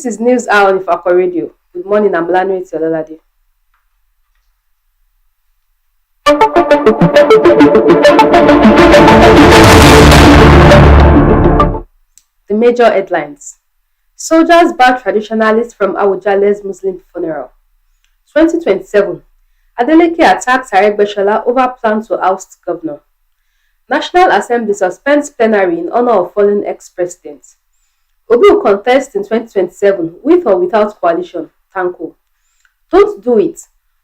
is News Hour on Ifako Radio. Good morning, I'm Olanireti Ololade. The major headlines. Soldiers bar traditionalists from Awujale's Muslim funeral. 2027. Adeleke attacks Aregbesola over plan to oust governor. National Assembly suspends plenary in honor of fallen ex-president. Obi will contest in 2027 with or without coalition. Tanko. Don't do it.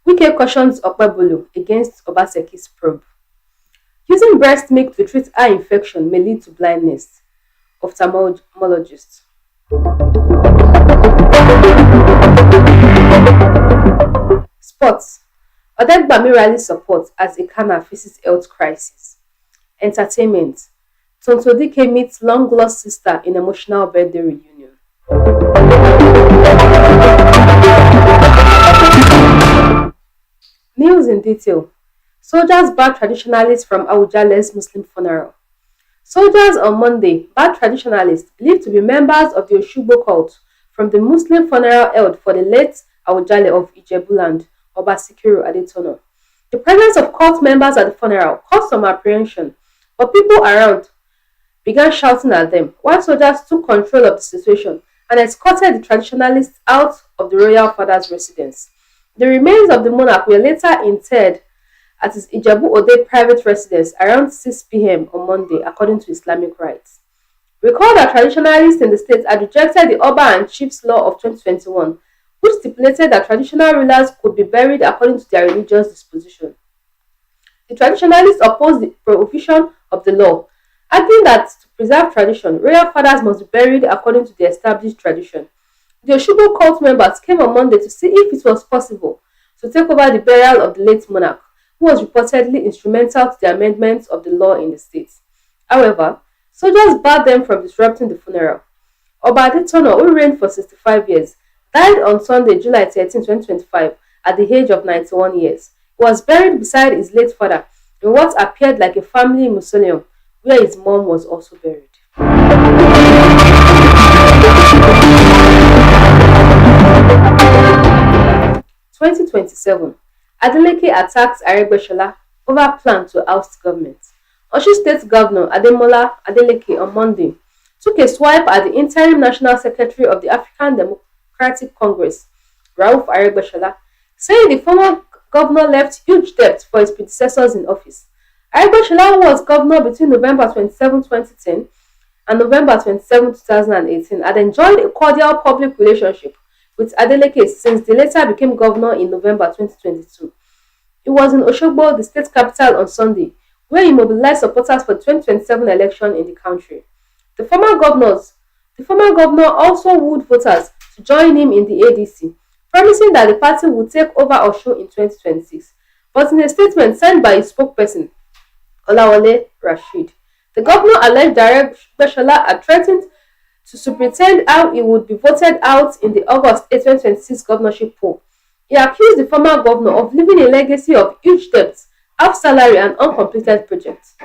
Wike cautions Okpebholo against Obaseki's probe. Using breast milk to treat eye infection may lead to blindness. Ophthalmologist. Sports. Odegbami rally support as Ekana faces health crisis. Entertainment. Tonto Dike meets long-lost sister in emotional birthday reunion. News in detail. Soldiers barred traditionalists from Awujale's Muslim funeral. Soldiers on Monday barred traditionalists believed to be members of the Oshogbo cult from the Muslim funeral held for the late Awujale of Ijebuland, Oba Sikiru Adetono. The presence of cult members at the funeral caused some apprehension, but people around began shouting at them, while soldiers took control of the situation and escorted the traditionalists out of the royal father's residence. The remains of the monarch were later interred at his Ijebu Ode private residence around 6 p.m. on Monday, according to Islamic rites. Recall that traditionalists in the state had rejected the Oba and Chiefs Law of 2021, which stipulated that traditional rulers could be buried according to their religious disposition. The traditionalists opposed the prohibition of the law, arguing that to preserve tradition, royal fathers must be buried according to the established tradition. The Oshogbo cult members came on Monday to see if it was possible to take over the burial of the late monarch, who was reportedly instrumental to the amendments of the law in the state. However, soldiers barred them from disrupting the funeral. Oba Adetono, who reigned for 65 years, died on Sunday, July 13, 2025, at the age of 91 years. He was buried beside his late father in what appeared like a family mausoleum, where his mom was also buried. 2027. Adeleke attacks Aregbesola over plan to oust government. Osun State Governor Ademola Adeleke on Monday took a swipe at the interim National Secretary of the African Democratic Congress, Rauf Aregbesola, saying the former governor left huge debt for his predecessors in office. Aregbesola was governor between November 27, 2010 and November 27, 2018 and enjoyed a cordial public relationship with Adeleke since the latter became governor in November 2022. He was in Oshogbo, the state capital, on Sunday, where he mobilized supporters for the 2027 election in the country. The former governor also wooed voters to join him in the ADC, promising that the party would take over Osun in 2026. But in a statement sent by his spokesperson, Olawale Rashid, the governor alleged that Aregbesola had threatened to superintend how he would be voted out in the August 8, 2026 governorship poll. He accused the former governor of leaving a legacy of huge debts, half salary and uncompleted projects.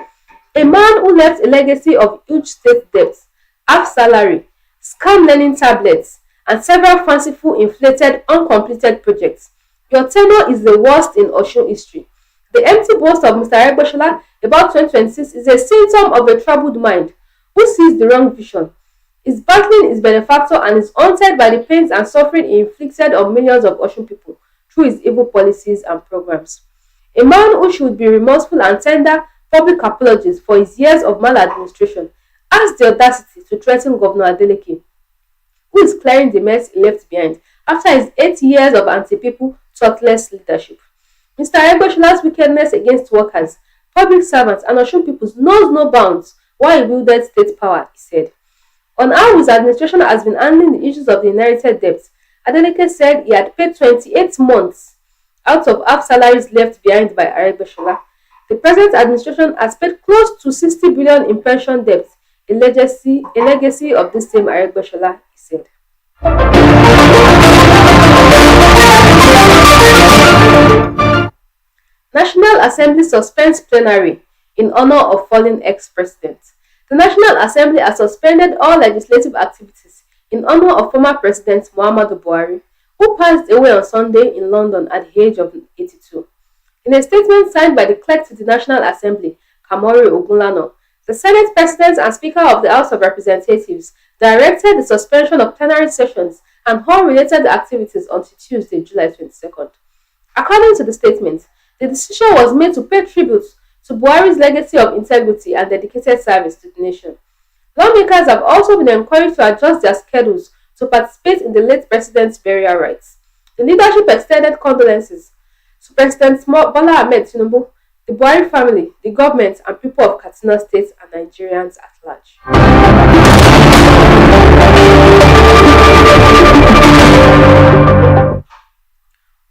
A man who left a legacy of huge state debts, half salary, scam learning tablets, and several fanciful inflated uncompleted projects. Your tenure is the worst in Osun history. The empty boast of Mr. Aregbesola about 2026 is a symptom of a troubled mind who sees the wrong vision, is battling his benefactor and is haunted by the pains and suffering he inflicted on millions of Osun people through his evil policies and programs. A man who should be remorseful and tender public apologies for his years of maladministration has the audacity to threaten Governor Adeleke, who is clearing the mess he left behind after his 8 years of anti-people, thoughtless leadership. Mr. Aregbesola's wickedness against workers, public servants, and Osun people knows no bounds while he wielded state power, he said. On how his administration has been handling the issues of the inherited debt, Adeleke said he had paid 28 months out of half salaries left behind by Aregbesola. The present administration has paid close to 60 billion in pension debt, a legacy of this same Aregbesola, he said. National Assembly suspends plenary in honor of fallen ex-president. The National Assembly has suspended all legislative activities in honor of former President Muhammadu Buhari, who passed away on Sunday in London at the age of 82. In a statement signed by the clerk to the National Assembly, Kamori Ogunlana, the Senate President and Speaker of the House of Representatives directed the suspension of plenary sessions and all related activities until Tuesday, July 22nd. According to the statement, the decision was made to pay tribute to Buhari's legacy of integrity and dedicated service to the nation. Lawmakers have also been encouraged to adjust their schedules to participate in the late president's burial rites. The leadership extended condolences to President Bola Ahmed Tinubu, the Buhari family, the government, and people of Katsina State and Nigerians at large.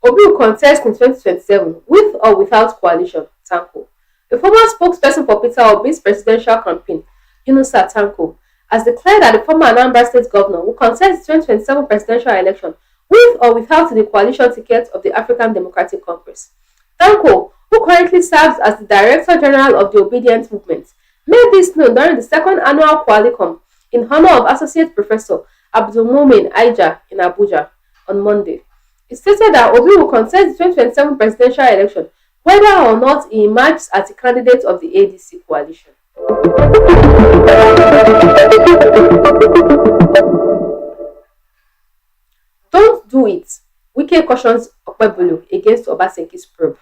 Obi will contest in 2027 with or without coalition, Tanko. A former spokesperson for Peter Obi's presidential campaign, Yunusa Tanko, has declared that the former Anambra State governor will contest the 2027 presidential election with or without the coalition ticket of the African Democratic Congress. Tanko, who currently serves as the Director General of the Obedient Movement, made this known during the second annual Qualicom in honor of Associate Professor Abdulmumin Aija in Abuja on Monday. He stated that Obi will contest the 2027 presidential election whether or not he emerges as a candidate of the ADC coalition. Don't do it. Wike cautions Okpebholo against Obaseki's probe.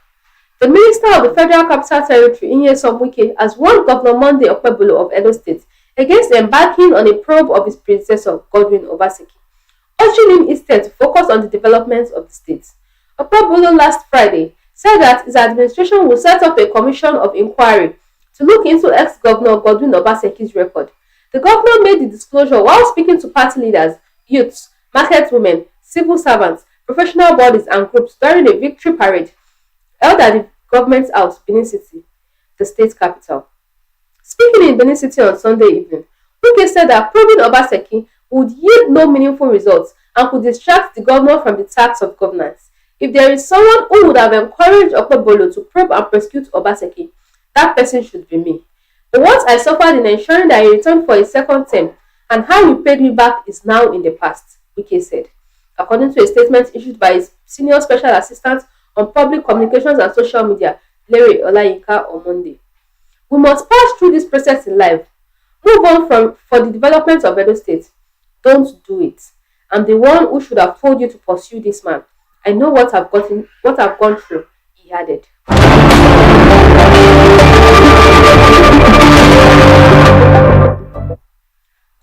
The Minister of the Federal Capital Territory, Nyesom Wike, has warned Governor Monday Okpebholo of Edo State against embarking on a probe of his predecessor, Godwin Obaseki, urging him instead to focus on the development of the state. Okpebholo last Friday said that his administration will set up a commission of inquiry to look into ex-governor Godwin Obaseki's record. The governor made the disclosure while speaking to party leaders, youths, market women, civil servants, professional bodies and groups during a victory parade held at the government house, Benin City, the state capital. Speaking in Benin City on Sunday evening, Wike said that probing Obaseki would yield no meaningful results and could distract the governor from the task of governance. If there is someone who would have encouraged Okpebholo to probe and prosecute Obaseki, that person should be me. The what I suffered in ensuring that he returned for a second term and how you paid me back is now in the past, Wike said, according to a statement issued by his senior special assistant on public communications and social media, Larry Olayinka, on Monday. We must pass through this process in life. Move on for the development of Edo State. Don't do it. I'm the one who should have told you to pursue this man. I know what I've gone through, he added.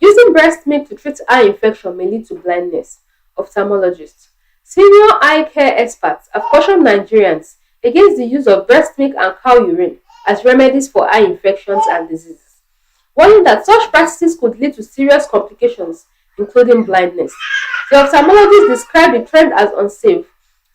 Using breast milk to treat eye infection may lead to blindness, ophthalmologists. Senior eye care experts have cautioned Nigerians against the use of breast milk and cow urine as remedies for eye infections and diseases, warning that such practices could lead to serious complications, including blindness. The ophthalmologist described the trend as unsafe,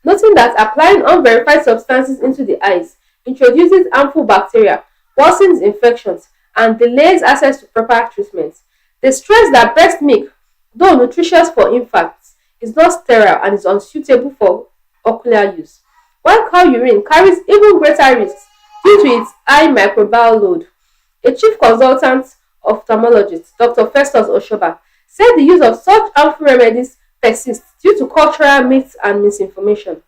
noting that applying unverified substances into the eyes introduces harmful bacteria, worsens infections, and delays access to proper treatment. They stress that breast milk, though nutritious for infants, is not sterile and is unsuitable for ocular use, while cow urine carries even greater risks due to its high microbial load. A chief consultant ophthalmologist, Dr. Festus Oshoba, said the use of such harmful remedies persists due to cultural myths and misinformation.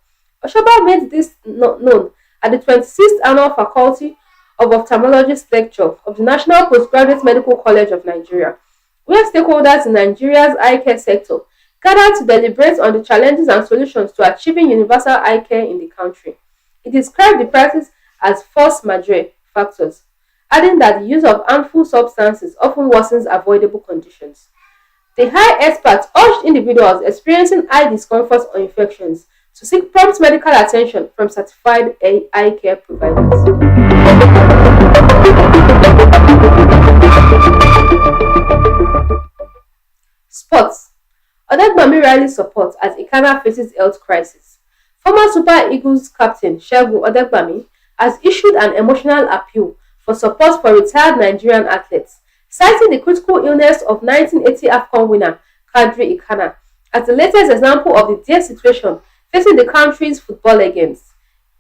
Oshoba made this known at the 26th Annual Faculty of Ophthalmology Lecture of the National Postgraduate Medical College of Nigeria, where stakeholders in Nigeria's eye care sector gathered to deliberate on the challenges and solutions to achieving universal eye care in the country. He described the practice as force majeure factors, adding that the use of harmful substances often worsens avoidable conditions. The eye experts urged individuals experiencing eye discomfort or infections to seek prompt medical attention from certified eye care providers. Sports. Odegbami rallies support as Ikana faces health crisis. Former Super Eagles captain Segun Odegbami has issued an emotional appeal for support for retired Nigerian athletes, citing the critical illness of 1980 AFCON winner Kadri Ikana as the latest example of the dire situation facing the country's football legends.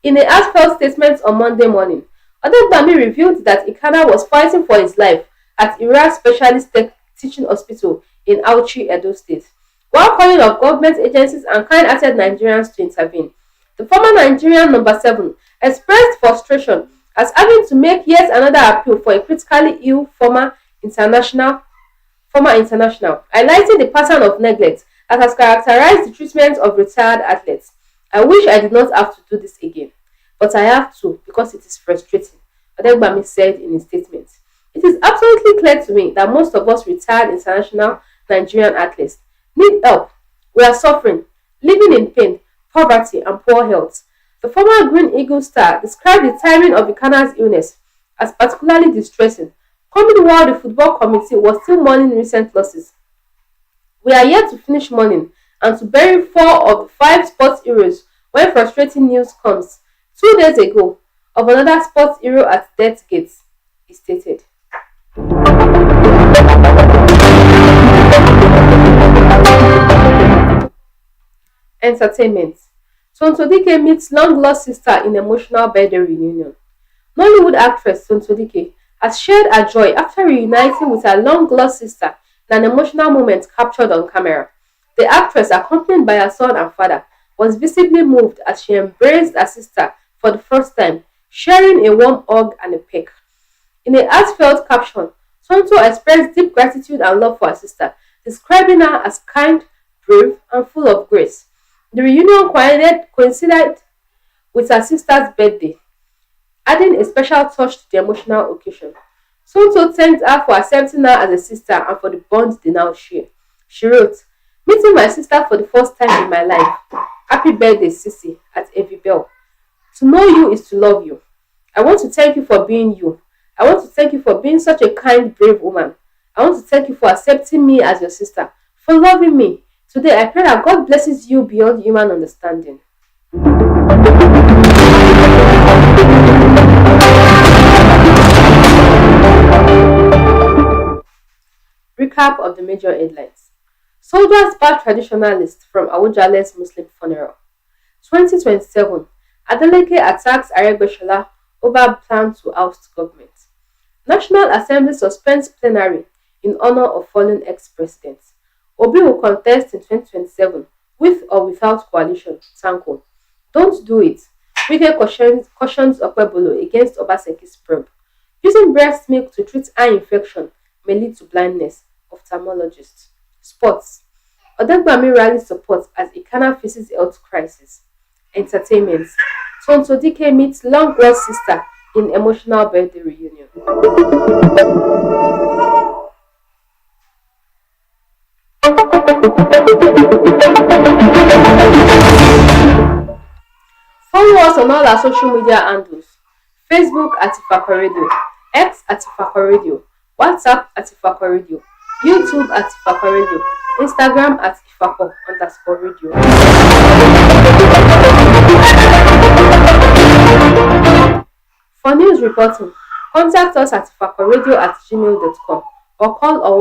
In a heartfelt statement on Monday morning, Odegbami revealed that Ikana was fighting for his life at Ira Specialist Teaching Hospital in Auchi, Edo State. While calling on government agencies and kind-hearted Nigerians to intervene, the former Nigerian number 7 expressed frustration as having to make yet another appeal for a critically ill international, highlighting the pattern of neglect that has characterized the treatment of retired athletes. I wish I did not have to do this again, but I have to because it is frustrating, Odegbami said in a statement. It is absolutely clear to me that most of us retired international Nigerian athletes need help. We are suffering, living in pain, poverty, and poor health. The former Green Eagle star described the timing of Ikana's illness as particularly distressing, coming while the football committee was still mourning recent losses. We are yet to finish mourning and to bury 4 of the 5 sports heroes when frustrating news comes 2 days ago of another sports hero at death gates, he stated. Entertainment. Tontodike meets long-lost sister in emotional birthday reunion. Nollywood actress Tontodike has shared her joy after reuniting with her long-lost sister in an emotional moment captured on camera. The actress, accompanied by her son and father, was visibly moved as she embraced her sister for the first time, sharing a warm hug and a peck. In a heartfelt caption, Tonto expressed deep gratitude and love for her sister, describing her as kind, brave, and full of grace. The reunion coincided with her sister's birthday, adding a special touch to the emotional occasion. Tonto thanked her for accepting her as a sister and for the bond they now share. She wrote, "Meeting my sister for the first time in my life. Happy birthday, Sissy," at Evie Bell. To know you is to love you. I want to thank you for being you. I want to thank you for being such a kind, brave woman. I want to thank you for accepting me as your sister, for loving me. Today, I pray that God blesses you beyond human understanding. Recap of the major headlines. Soldiers back traditionalists from Awujale's Muslim funeral. 2027. Adeleke attacks Aregbesola over plan to oust government. National Assembly suspends plenary in honor of fallen ex-president. Obi will contest in 2027 with or without coalition. Sanko. Don't do it. Wike cautions Okpebolo against Obaseki's probe. Using breast milk to treat eye infection may lead to blindness. Ophthalmologist. Sports. Odegbami rallies support as Ikana faces health crisis. Entertainment. Tonto Dike meets long-lost sister in emotional birthday reunion. Follow us on all our social media handles. Facebook at Ifako Radio, X at Ifako Radio, WhatsApp at Ifako Radio, YouTube at Ifako Radio, Instagram at Ifako_radio. For news reporting, contact us at ifakoradio@gmail.com or call or